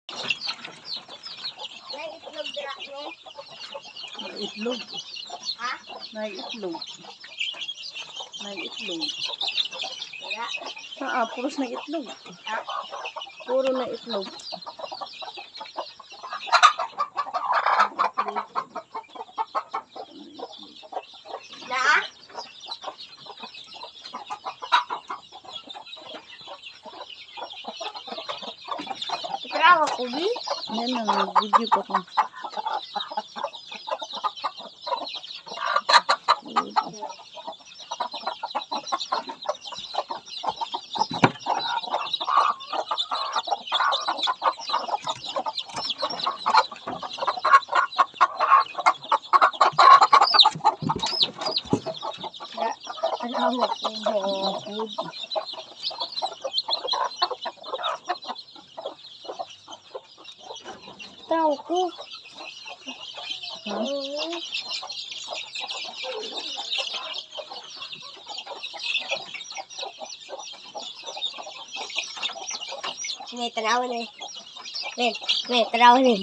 May itlog dira ni. May itlog. Ha? May itlog. May itlog. Wala. Puros na itlog. Ha? Puro na itlog. Na? Trawa ko, Bi. Yan na, nag-video pa ko. Salamat po. Tao ko. Ha? May tanawan eh. May tanawan eh.